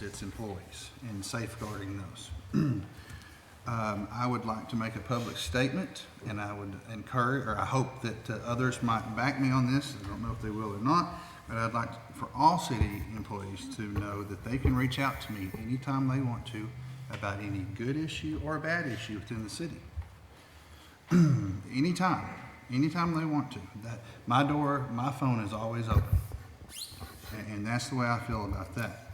its employees and safeguarding those. I would like to make a public statement, and I would encourage, or I hope that others might back me on this. I don't know if they will or not, but I'd like for all city employees to know that they can reach out to me anytime they want to about any good issue or a bad issue within the city. Anytime they want to. That my door, my phone is always open, and that's the way I feel about that.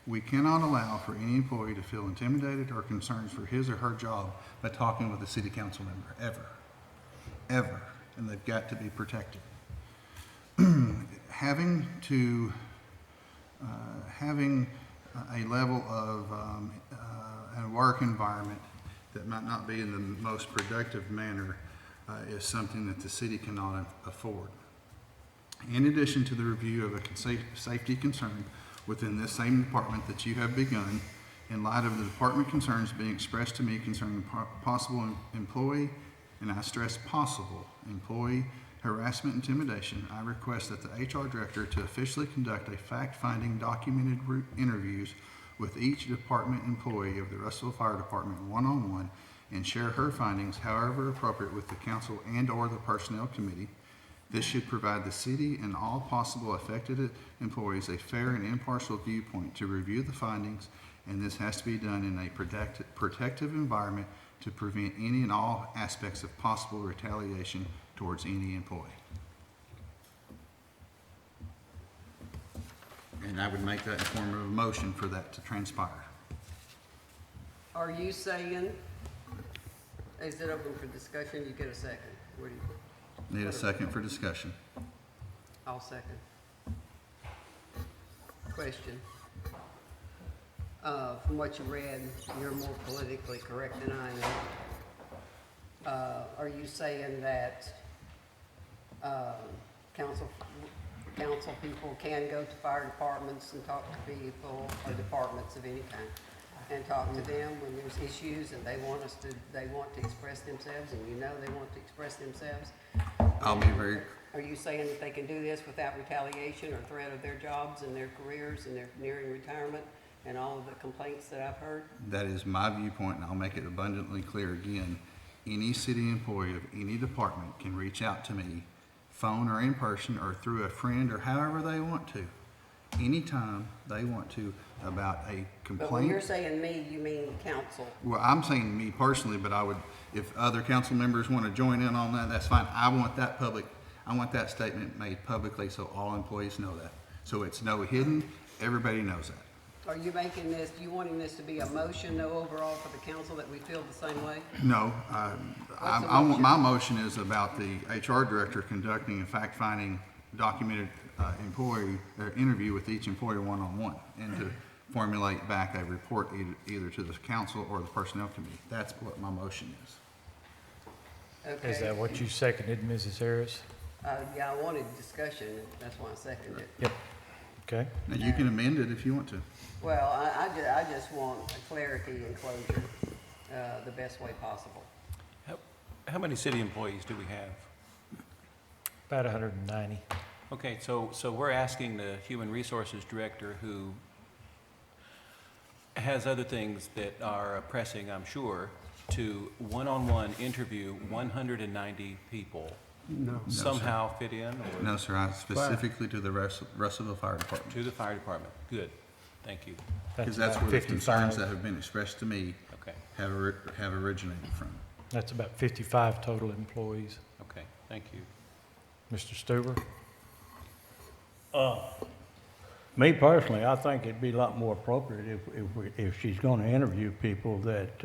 We cannot allow for any employee to feel intimidated or concerned for his or her job by talking with a city council member, ever, and they've got to be protected. Having a level of a work environment that might not be in the most productive manner is something that the city cannot afford. In addition to the review of a safety concern within this same department that you have begun, in light of the department concerns being expressed to me concerning possible employee, and I stress possible, employee harassment intimidation, I request that the HR director to officially conduct a fact-finding documented interviews with each department employee of the Russellville Fire Department one-on-one and share her findings however appropriate with the council and/or the personnel committee. This should provide the city and all possible affected employees a fair and impartial viewpoint to review the findings, and this has to be done in a protective environment to prevent any and all aspects of possible retaliation towards any employee. And I would make that in form of a motion for that to transpire. Are you saying, is it open for discussion? You get a second. What do you? Need a second for discussion. I'll second. Question. From what you read, you're more politically correct than I am. Are you saying that council people can go to fire departments and talk to people, or departments of any kind, and talk to them when there's issues and they want to express themselves, and you know they want to express themselves? I'll be very. Are you saying that they can do this without retaliation or threat of their jobs and their careers and their nearing retirement and all of the complaints that I've heard? That is my viewpoint, and I'll make it abundantly clear again. Any city employee of any department can reach out to me, phone or in person or through a friend or however they want to, anytime they want to, about a complaint. But when you're saying me, you mean council? Well, I'm saying me personally, but I would, if other council members want to join in on that, that's fine. I want that public, I want that statement made publicly so all employees know that. So it's no hidden, everybody knows that. Are you making this, you wanting this to be a motion, though, overall for the council, that we feel the same way? No, I want, my motion is about the HR director conducting a fact-finding documented employee interview with each employee one-on-one, and to formulate back a report either to the council or the personnel committee. That's what my motion is. Okay. Is that what you seconded, Mrs. Harris? Yeah, I wanted discussion, that's why I seconded it. Yep. Okay. Now, you can amend it if you want to. Well, I just want clarity and closure, the best way possible. How many city employees do we have? About 190. Okay, so we're asking the Human Resources Director, who has other things that are pressing, I'm sure, to one-on-one interview 190 people. No. Somehow fit in? Or No, sir, I specifically to the Russellville Fire Department. to the fire department. Good. Thank you. Because that's about where the concerns 55. that have been expressed to me Okay. have originated from. That's about 55 total employees. Okay. Thank you. Mr. Stuber? Me personally, I think it'd be a lot more appropriate if she's going to interview people that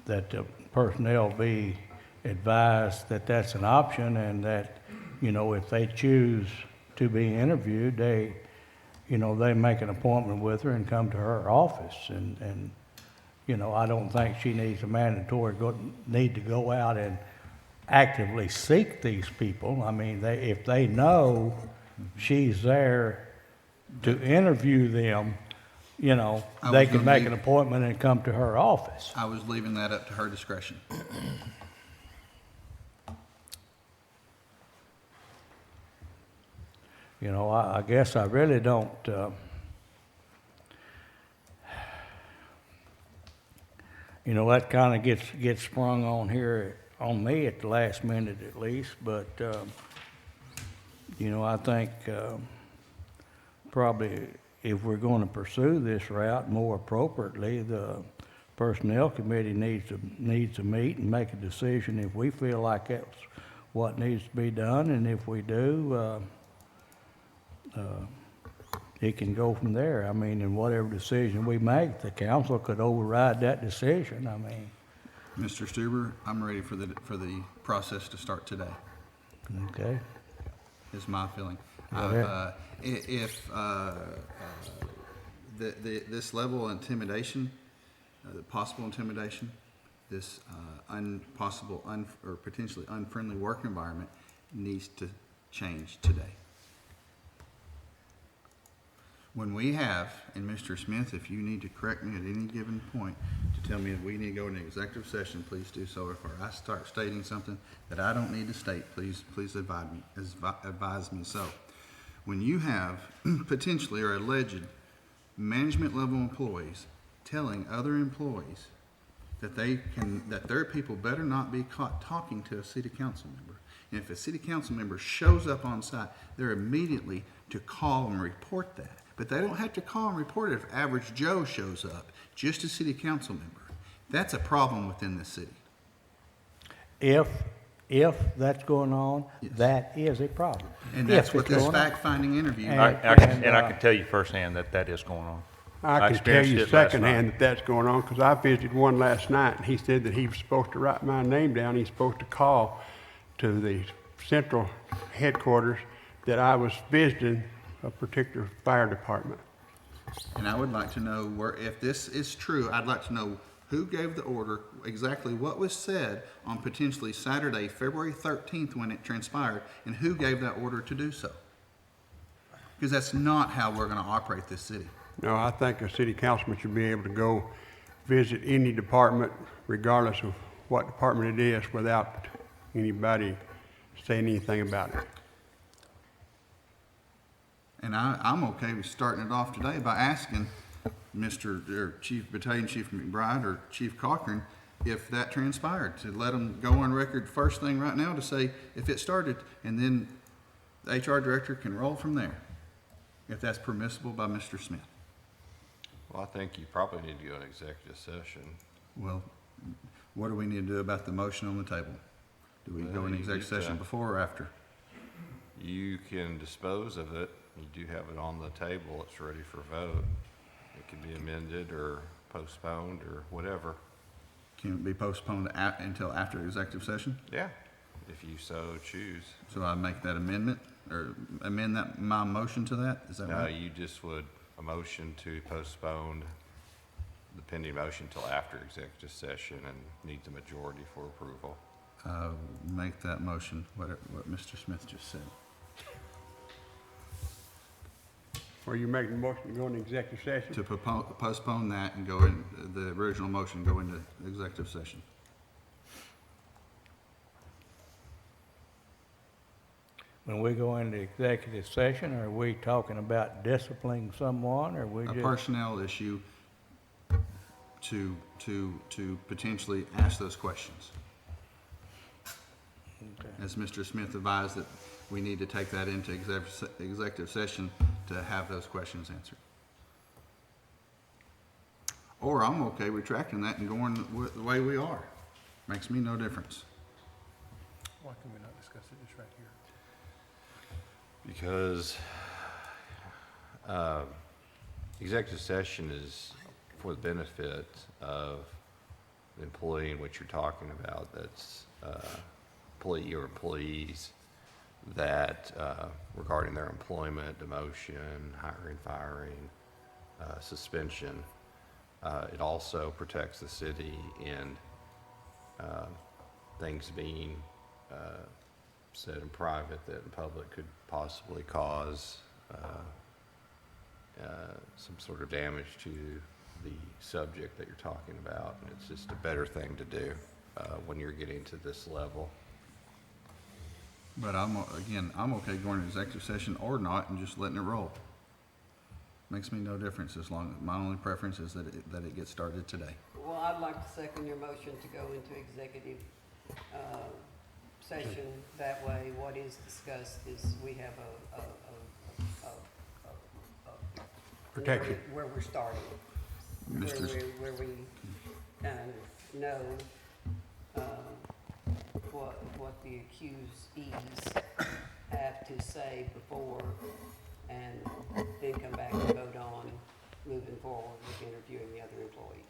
the personnel be advised that that's an option, and that, you know, if they choose to be interviewed, they make an appointment with her and come to her office, and you know, I don't think she needs a mandatory need to go out and actively seek these people. I mean, if they know she's there to interview them, you know, they can make an appointment and come to her office. I was leaving that up to her discretion. You know, I guess I really don't, you know, that kind of gets sprung on here, on me at the last minute at least, but, you know, I think probably if we're going to pursue this route more appropriately, the Personnel Committee needs to meet and make a decision if we feel like that's what needs to be done, and if we do, it can go from there. I mean, and whatever decision we make, the council could override that decision. I mean, Mr. Stuber, I'm ready for the process to start today, okay. is my feeling. Yeah. If this level of intimidation, the possible intimidation, this or potentially unfriendly work environment needs to change today. When we have, and Mr. Smith, if you need to correct me at any given point to tell me if we need to go into executive session, please do so. If I start stating something that I don't need to state, please advise me so. When you have potentially or alleged management level employees telling other employees that that their people better not be caught talking to a city council member. And if a city council member shows up on site, they're immediately to call and report that. But they don't have to call and report it if average Joe shows up, just a city council member. That's a problem within the city. If that's going on, Yes. that is a problem. And that's If what it's this going on. fact-finding interview. And- I can tell you firsthand that is going on. I can tell experienced you it last night. secondhand that that's going on, because I visited one last night, and he said that he was supposed to write my name down. He's supposed to call to the central headquarters that I was visiting a particular fire department. And I would like to know if this is true, I'd like to know who gave the order, exactly what was said on potentially Saturday, February 13th, when it transpired, and who gave that order to do so. Because that's not how we're going to operate this city. No, I think a city councilman should be able to go visit any department, regardless of what department it is, without anybody saying anything about it. And I'm okay with starting it off today by asking Chief Battalion Chief McBride or Chief Cochran if that transpired, to let them go on record first thing right now to say if it started, and then the HR director can roll from there, if that's permissible by Mr. Smith. Well, I think you probably need to go in executive session. Well, what do we need to do about the motion on the table? Do we go Well, in you executive need to- session before or after? You can dispose of it. You do have it on the table. It's ready for vote. It can be amended or postponed or whatever. Can it be postponed until after executive session? Yeah, if you so choose. So I make that amendment, or amend my motion to that? Is that No, right? you just would, a motion to postpone the pending motion till after executive session and needs a majority for approval. Make that motion, what Mr. Smith just said. Or you make the motion to go into executive session? To postpone that and go in, the original motion, go into executive session. When we go into executive session, are we talking about disciplining someone, or we A just? personnel issue to potentially ask those questions. Okay. As Mr. Smith advised, that we need to take that into executive session to have those questions answered. Or I'm okay retracting that and going the way we are. Makes me no difference. Why can we not discuss it just right here? Because executive session is for the benefit of the employee in which you're talking about, that's employee or employees, that regarding their employment, demotion, hiring, firing, suspension. It also protects the city in things being said in private that in public could possibly cause some sort of damage to the subject that you're talking about. And it's just a better thing to do when you're getting to this level. But again, I'm okay going to executive session or not and just letting it roll. Makes me no difference as long, my only preference is that it gets started today. Well, I'd like to second your motion to go into executive session. That way, what is discussed is we have Protection. where we're starting. Mr. Where we kind of know what the accusees have to say before, and then come back and vote on moving forward with interviewing the other employees.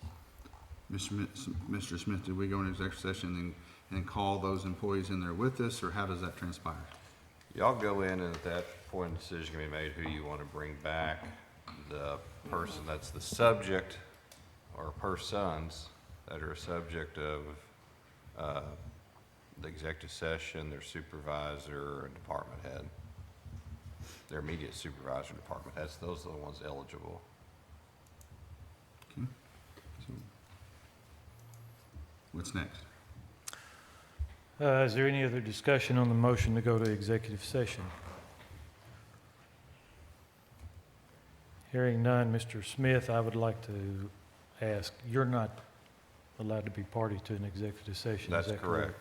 Mr. Smith, did we go into executive session and call those employees in there with us, or how does that transpire? Y'all go in, and at that point, a decision can be made who you want to bring back. The person that's the subject, or persons that are a subject of the executive session, their supervisor and department head. Their immediate supervisor and department heads, those are the ones eligible. Okay. So, what's next? Is there any other discussion on the motion to go to executive session? Hearing none, Mr. Smith, I would like to ask, you're not allowed to be party to an executive session, is That's that correct.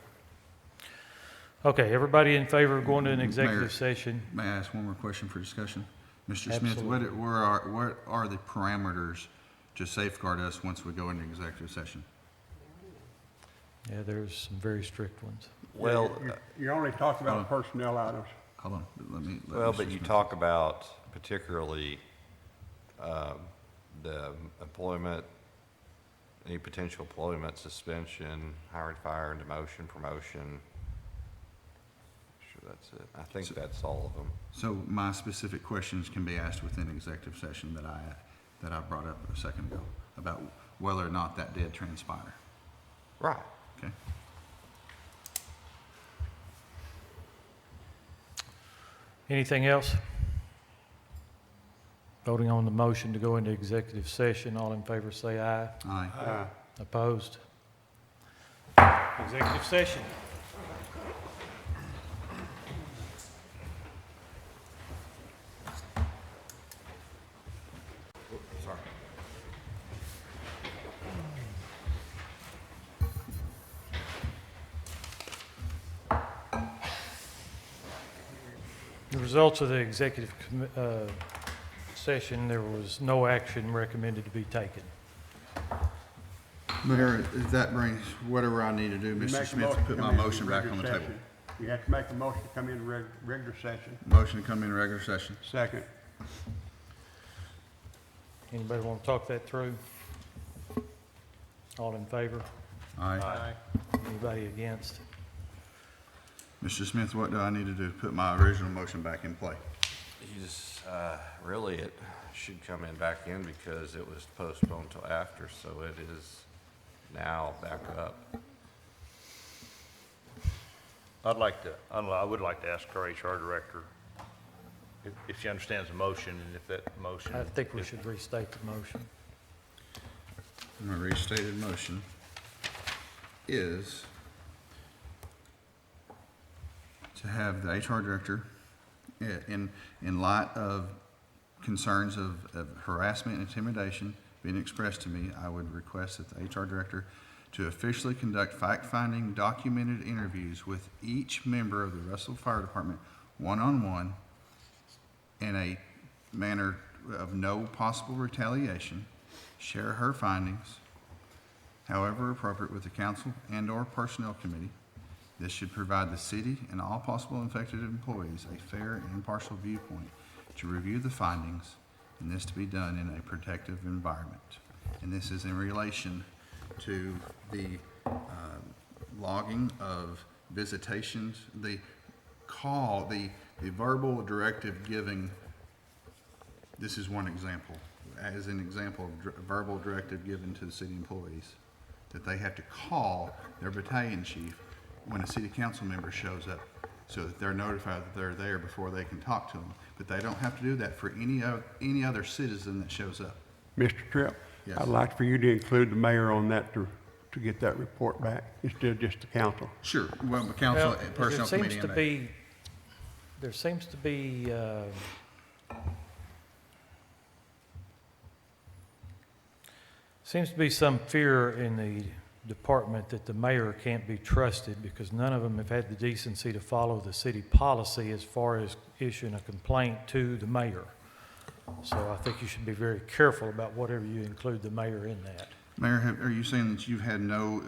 Okay, everybody in favor of going to an Mayor, executive session? May I ask one more question for discussion? Mr. Smith, Absolutely. what are the parameters to safeguard us once we go into executive session? Yeah, there's some very strict ones. Well, You only talk about personnel items. Hold on, let well, Mr. but you Smith- talk about particularly the employment, any potential employment suspension, hiring, firing, demotion, promotion. Sure, that's it. I think that's all of them. So my specific questions can be asked within executive session that I brought up a second ago about whether or not that did transpire. Right. Okay? Anything else? Voting on the motion to go into executive session, all in favor say aye. Aye. Opposed? Executive session. Sorry. The results of the executive session, there was no action recommended to be taken. Mayor, that brings whatever I need to do, You make Mr. a Smith, motion to to put come my into motion back on the regular table. session. You have to make a motion to come in regular session. Motion to come in regular session. Second. Anybody want to talk that through? All in favor? Aye. Anybody against? Mr. Smith, what do I need to do to put my original motion back in play? You just, really, it should come in back in because it was postponed till after, so it is now back up. I would like to ask our HR director if she understands the motion and if that motion. I think we should restate the motion. My restated motion is to have the HR director, in light of concerns of harassment and intimidation being expressed to me, I would request that the HR director to officially conduct fact-finding documented interviews with each member of the Russellville Fire Department one-on-one in a manner of no possible retaliation, share her findings, however appropriate, with the council and/or personnel committee. This should provide the city and all possible infected employees a fair and impartial viewpoint to review the findings, and this to be done in a protective environment. And this is in relation to the logging of visitations, the call, the verbal directive giving. This is one example, as an example of verbal directive given to the city employees, that they have to call their battalion chief when a city council member shows up, so that they're notified that they're there before they can talk to them. But they don't have to do that for any other citizen that shows up. Mr. Tripp? Yes. I'd like for you to include the mayor on that to get that report back instead of just the council. Sure, well, the council, Well, personnel committee. There seems to and be there seems to be, some fear in the department that the mayor can't be trusted because none of them have had the decency to follow the city policy as far as issuing a complaint to the mayor. So I think you should be very careful about whatever you include the mayor in that. Mayor, are you saying that you've had no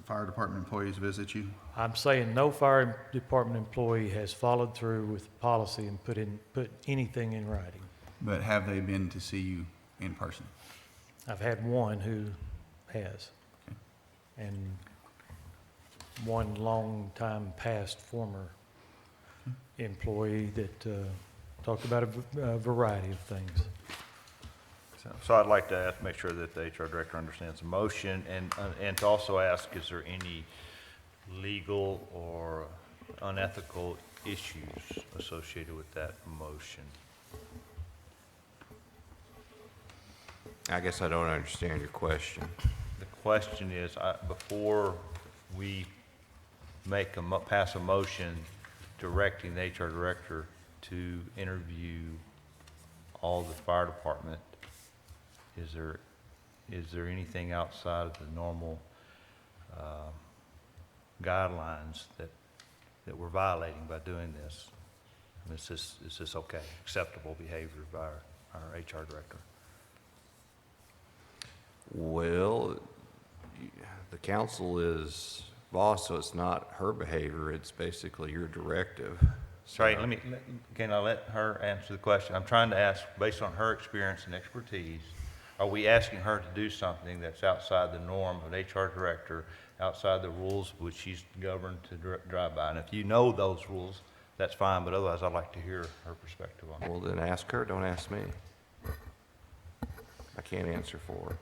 fire department employees visit you? I'm saying no fire department employee has followed through with the policy and put anything in writing. But have they been to see you in person? I've had one who has, and one long time past former employee that talked about a variety of things. So I'd like to make sure that the HR director understands the motion and to also ask, is there any legal or unethical issues associated with that motion? I guess I don't understand your question. The question is, before we pass a motion directing the HR director to interview all the fire department, is there anything outside of the normal guidelines that we're violating by doing this? I mean, is this okay, acceptable behavior by our HR director? Well, the council is boss, so it's not her behavior, it's basically your directive. Sorry, can I let her answer the question? I'm trying to ask, based on her experience and expertise, are we asking her to do something that's outside the norm of an HR director, outside the rules which she's governed to drive by? And if you know those rules, that's fine, but otherwise I'd like to hear her perspective on it. Well, then ask her, don't ask me. I can't answer for her.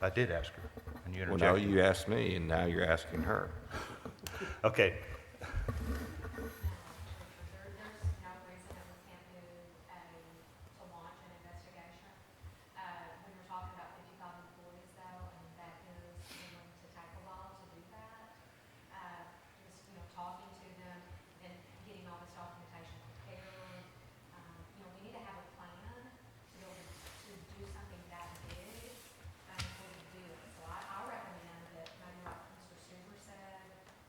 I did ask her, and you Well, no, interjected. you asked me, and now you're asking her. Okay, There's no reason that we can't do to launch an investigation. When you're talking about 55 employees though, and that is willing to take a while to do that, just, talking to them and getting all this documentation prepared. We need to have a plan to be able to do something that big, before we do it. So I recommend that maybe like Mr. Stuber said,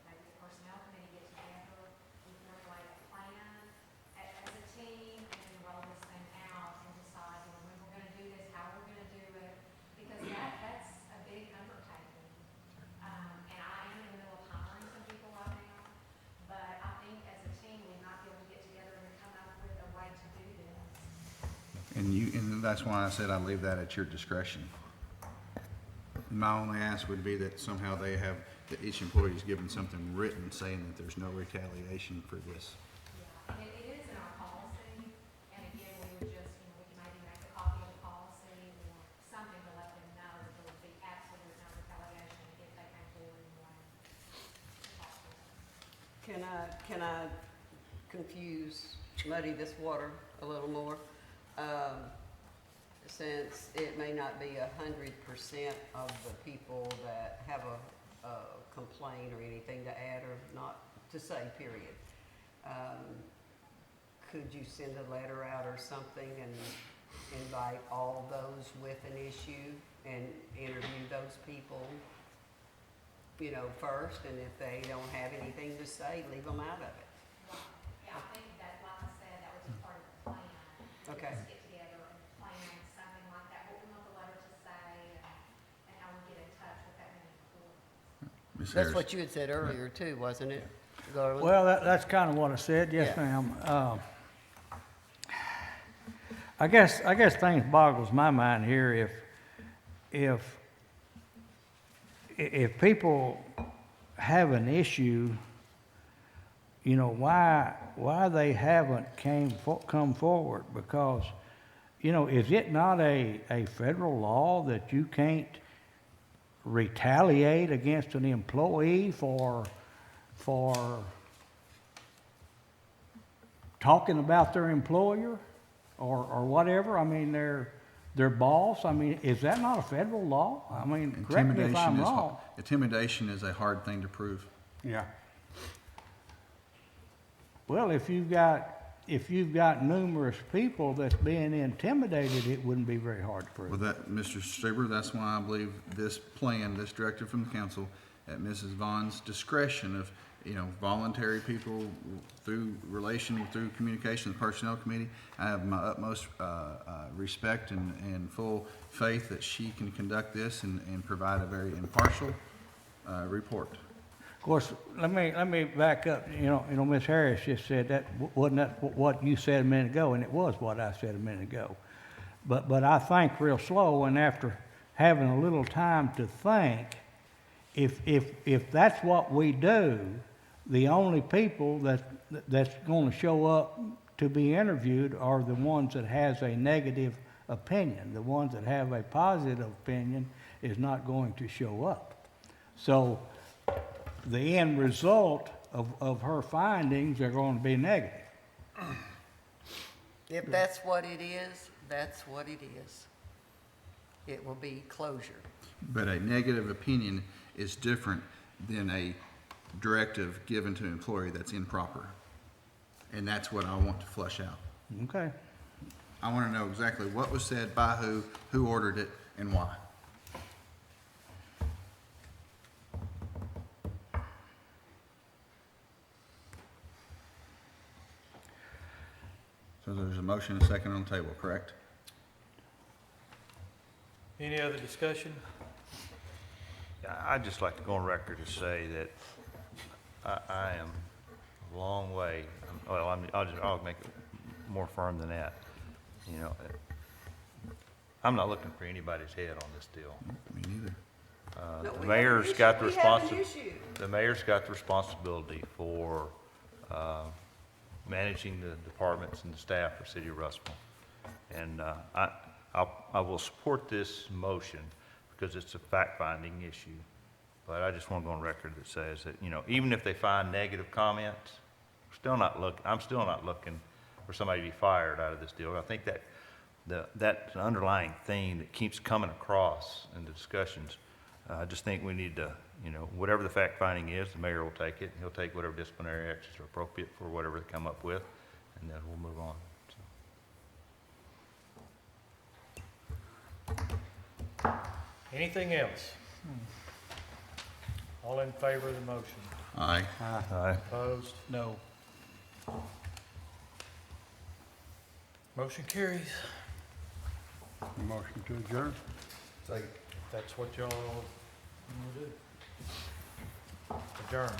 maybe the personnel committee get together, we formulate a plan as a team, and then roll this thing out and decide, when we're gonna do this, how we're gonna do it, because that's a big undertaking. And I am in the middle of hiring some people right now, but I think as a team, we might be able to get together and come up with a way to do this. And that's why I said I leave that at your discretion. My only ask would be that somehow that each employee is given something written saying that there's no retaliation for this. Yeah, and it is in our policy, and again, we would just, we can maybe make a copy of the policy or something to let them know that there would be absolute no retaliation if they came forward and wanted to talk to us. Can I muddy this water a little more? Since it may not be 100% of the people that have a complaint or anything to add or not to say, period. Could you send a letter out or something and invite all those with an issue and interview those people, first, and if they don't have anything to say, leave them out of it? Yeah, I think that, like I said, that was a part of the plan. Okay. Just get together and plan something like that, what we want the letter to say, and how we get in touch with that many employees. Ms. That's Harris. what you had said earlier too, wasn't it, Garland? Well, that's kind of what I said, yes, Yeah. ma'am. I guess things boggles my mind here if people have an issue, why they haven't come forward, because, is it not a federal law that you can't retaliate against an employee for talking about their employer or whatever? I mean, their boss. I mean, is that not a federal law? I mean, correct me if I'm wrong. Intimidation is a hard thing to prove. Yeah. Well, if you've got numerous people that's being intimidated, it wouldn't be very hard to Well, prove. that, Mr. Straber, that's why I believe this plan, this directive from the council, at Mrs. Vaughn's discretion of, voluntary people through communication, the personnel committee. I have my utmost respect and full faith that she can conduct this and provide a very impartial report. Of course, let me back up. Ms. Harris just said that, wasn't that what you said a minute ago? And it was what I said a minute ago. But I think real slow, and after having a little time to think, if that's what we do, the only people that's going to show up to be interviewed are the ones that has a negative opinion. The ones that have a positive opinion is not going to show up. So the end result of her findings are going to be negative. If that's what it is, that's what it is. It will be closure. But a negative opinion is different than a directive given to an employee that's improper. And that's what I want to flush out. Okay. I want to know exactly what was said by who ordered it, and why. So there's a motion and a second on the table, correct? Any other discussion? I'd just like to go on record to say that I am a long way, I'll make it more firm than that. I'm not looking for anybody's head on this deal. Me neither. No, The we mayor's have an got the issue. We have an responsibility. issue. The mayor's got the responsibility for managing the departments and the staff for City of Russellville. And I will support this motion because it's a fact-finding issue. But I just want to go on record that says that, even if they find negative comments, I'm still not looking for somebody to be fired out of this deal. I think that that's an underlying theme that keeps coming across in the discussions. I just think we need to, whatever the fact-finding is, the mayor will take it. He'll take whatever disciplinary actions are appropriate for whatever they come up with, and then we'll move on. Anything else? All in favor of the motion? Aye. Aye. Opposed? No. Motion carries. Motion to adjourn. That's what y'all want to do. Adjourn.